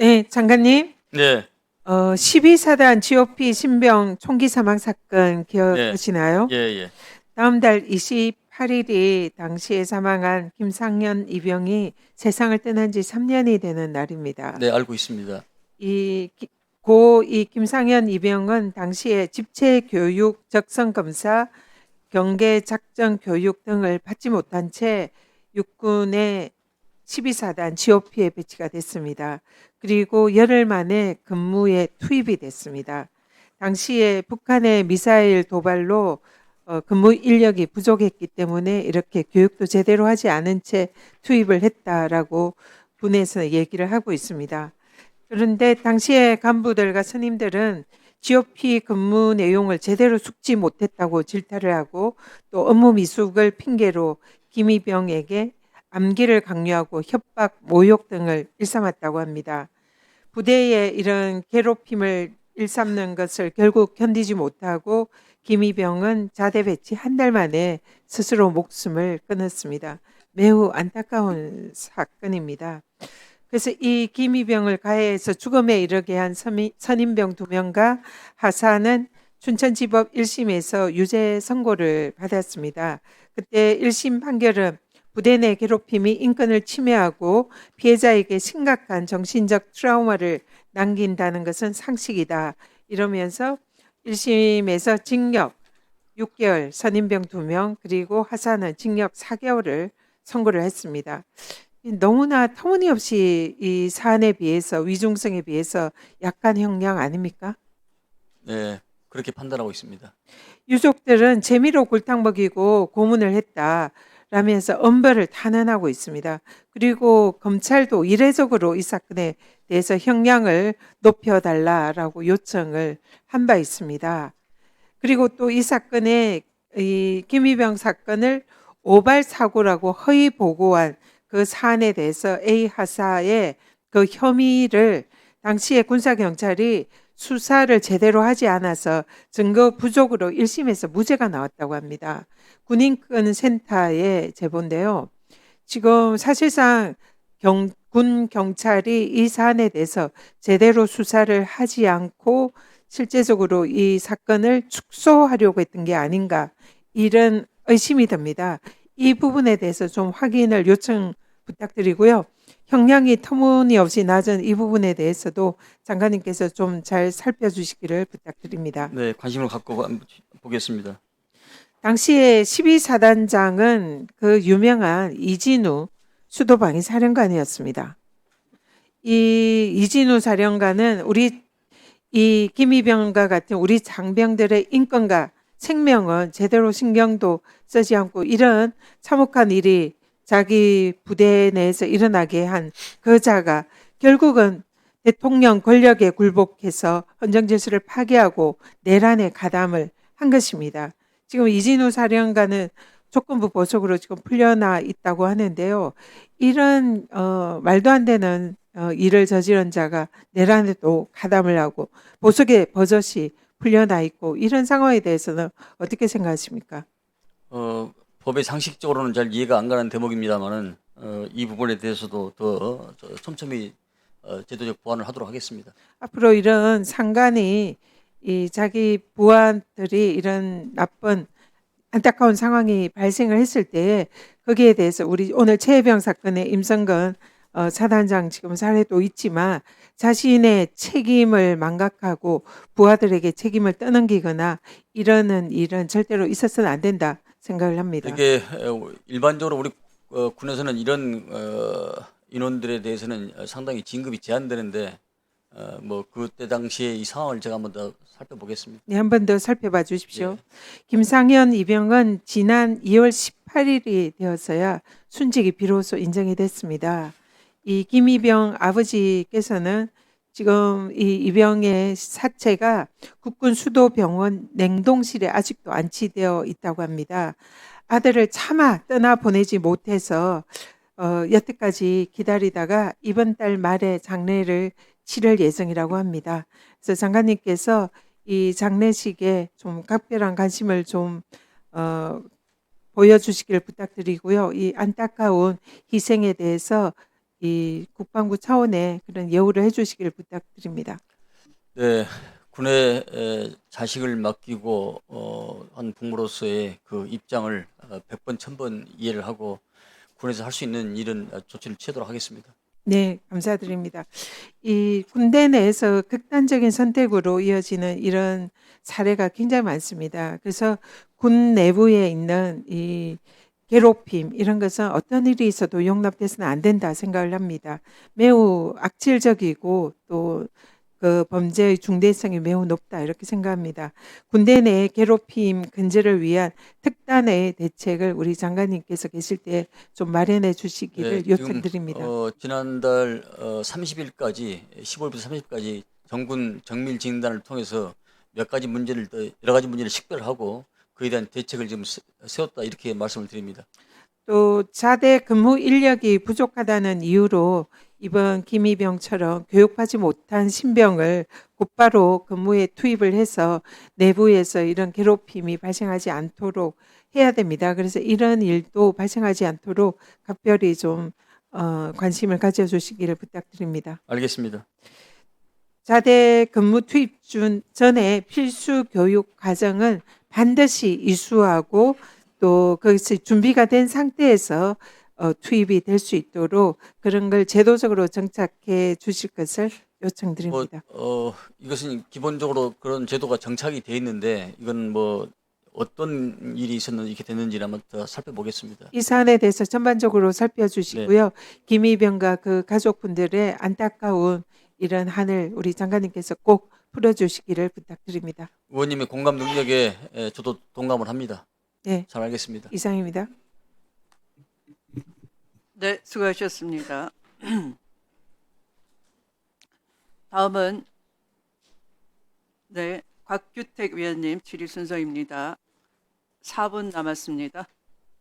네, 장관님. 네, 12사단 GOP 신병 총기 사망 사건 네, 기억하시나요? 예, 예. 다음 달 28일이 당시에 사망한 김상현 이병이 세상을 떠난 지 3년이 되는 날입니다. 네, 알고 있습니다. 이 김상현 이병은 당시에 집체 교육, 적성 검사, 경계 작전 교육 등을 받지 못한 채 육군의 12사단 GOP에 배치가 됐습니다. 그리고 열흘 만에 근무에 투입이 됐습니다. 당시에 북한의 미사일 도발로 근무 인력이 부족했기 때문에 이렇게 교육도 제대로 하지 않은 채 투입을 했다라고 군에서 얘기를 하고 있습니다. 그런데 당시에 간부들과 선임들은 GOP 근무 내용을 제대로 숙지 못했다고 질타를 하고 또 업무 미숙을 핑계로 김희병에게 암기를 강요하고 협박, 모욕 등을 일삼았다고 합니다. 부대의 이런 괴롭힘을 일삼는 것을 결국 견디지 못하고 김희병은 자대 배치 한 달 만에 스스로 목숨을 끊었습니다. 매우 안타까운 사건입니다. 그래서 이 김희병을 가해해서 죽음에 이르게 한 선임병 2명과 하사는 춘천지법 1심에서 유죄 선고를 받았습니다. 그때 1심 판결은 부대 내 괴롭힘이 인권을 침해하고 피해자에게 심각한 정신적 트라우마를 남긴다는 것은 상식이다. 이러면서 1심에서 징역 6개월, 선임병 2명, 그리고 하사는 징역 4개월을 선고를 했습니다. 너무나 터무니없이 이 사안에 비해서 위중성에 비해서 약한 형량 아닙니까? 네, 그렇게 판단하고 있습니다. 유족들은 재미로 골탕 먹이고 고문을 했다라면서 엄벌을 탄원하고 있습니다. 그리고 검찰도 이례적으로 이 사건에 대해서 형량을 높여달라라고 요청을 한 바 있습니다. 그리고 또 이 사건에 이 김희병 사건을 오발 사고라고 허위 보고한 그 사안에 대해서 A 하사의 그 혐의를 당시에 군사경찰이 수사를 제대로 하지 않아서 증거 부족으로 1심에서 무죄가 나왔다고 합니다. 군인권센터의 제보인데요. 지금 사실상 군 경찰이 이 사안에 대해서 제대로 수사를 하지 않고 실제적으로 이 사건을 축소하려고 했던 게 아닌가 이런 의심이 듭니다. 이 부분에 대해서 좀 확인을 요청 부탁드리고요. 형량이 터무니없이 낮은 이 부분에 대해서도 장관님께서 좀 잘 살펴주시기를 부탁드립니다. 네, 관심을 갖고 보겠습니다. 당시에 12사단장은 그 유명한 이진우 수도방위 사령관이었습니다. 이 이진우 사령관은 이 김희병과 같은 우리 장병들의 인권과 생명은 제대로 신경도 쓰지 않고 이런 참혹한 일이 자기 부대 내에서 일어나게 한 그자가 결국은 대통령 권력에 굴복해서 헌정질서를 파괴하고 내란에 가담을 한 것입니다. 지금 이진우 사령관은 조건부 보석으로 지금 풀려나 있다고 하는데요. 이런 말도 안 되는 일을 저지른 자가 내란에 또 가담을 하고 보석의 버젓이 풀려나 있고 이런 상황에 대해서는 어떻게 생각하십니까? 법의 상식적으로는 잘 이해가 안 가는 대목입니다만은 이 부분에 대해서도 더 촘촘히 제도적 보완을 하도록 하겠습니다. 앞으로 이런 상관이 이 자기 부하들이 이런 나쁜 안타까운 상황이 발생을 했을 때 거기에 대해서 우리 오늘 최혜병 사건의 임성근 사단장 지금 사례도 있지만 자신의 책임을 망각하고 부하들에게 책임을 떠넘기거나 이러는 일은 절대로 있어서는 안 된다 생각을 합니다. 이게 일반적으로 우리 군에서는 이런 인원들에 대해서는 상당히 진급이 제한되는데 뭐 그때 당시에 이 상황을 제가 한번 더 살펴보겠습니다. 네, 한 번 더 살펴봐 주십시오. 예. 김상현 이병은 지난 2월 18일이 되어서야 순직이 비로소 인정이 됐습니다. 이 김이병 아버지께서는 지금 이 이병의 사체가 국군 수도병원 냉동실에 아직도 안치되어 있다고 합니다. 아들을 차마 떠나 보내지 못해서 여태까지 기다리다가 이번 달 말에 장례를 치를 예정이라고 합니다. 그래서 장관님께서 이 장례식에 좀 각별한 관심을 좀 보여주시길 부탁드리고요. 이 안타까운 희생에 대해서 이 국방부 차원의 그런 예우를 해주시기를 부탁드립니다. 네, 군에 자식을 맡기고 한 부모로서의 그 입장을 100번, 1000번 이해를 하고 군에서 할 수 있는 일은 조치를 취하도록 하겠습니다. 네, 감사드립니다. 이 군대 내에서 극단적인 선택으로 이어지는 이런 사례가 굉장히 많습니다. 그래서 군 내부에 있는 이 괴롭힘 이런 것은 어떤 일이 있어도 용납돼서는 안 된다 생각을 합니다. 매우 악질적이고 또 그 범죄의 중대성이 매우 높다 이렇게 생각합니다. 군대 내 괴롭힘 근절을 위한 특단의 대책을 우리 장관님께서 계실 때 좀 마련해 주시기를 네, 지금 요청드립니다. 지난달 30일까지 15일부터 30일까지 정군 정밀 진단을 통해서 몇 가지 문제를 여러 가지 문제를 식별하고 그에 대한 대책을 지금 세웠다 이렇게 말씀을 드립니다. 또 자대 근무 인력이 부족하다는 이유로 이번 김희병처럼 교육받지 못한 신병을 곧바로 근무에 투입을 해서 내부에서 이런 괴롭힘이 발생하지 않도록 해야 됩니다. 그래서 이런 일도 발생하지 않도록 각별히 좀 관심을 가져주시기를 부탁드립니다. 알겠습니다. 자대 근무 투입 전에 필수 교육 과정은 반드시 이수하고 또 그것이 준비가 된 상태에서 투입이 될 수 있도록 그런 걸 제도적으로 정착해 주실 것을 요청드립니다. 이것은 기본적으로 그런 제도가 정착이 돼 있는데 이건 뭐 어떤 일이 있었는지 이렇게 됐는지를 한번 더 살펴보겠습니다. 이 사안에 대해서 전반적으로 네, 살펴주시고요. 김희병과 그 가족분들의 안타까운 이런 한을 우리 장관님께서 꼭 풀어주시기를 부탁드립니다. 의원님의 공감 능력에 저도 동감을 합니다. 네, 잘 알겠습니다. 이상입니다. 네, 수고하셨습니다. 다음은 네, 곽규택 위원님 질의 순서입니다. 4분 남았습니다.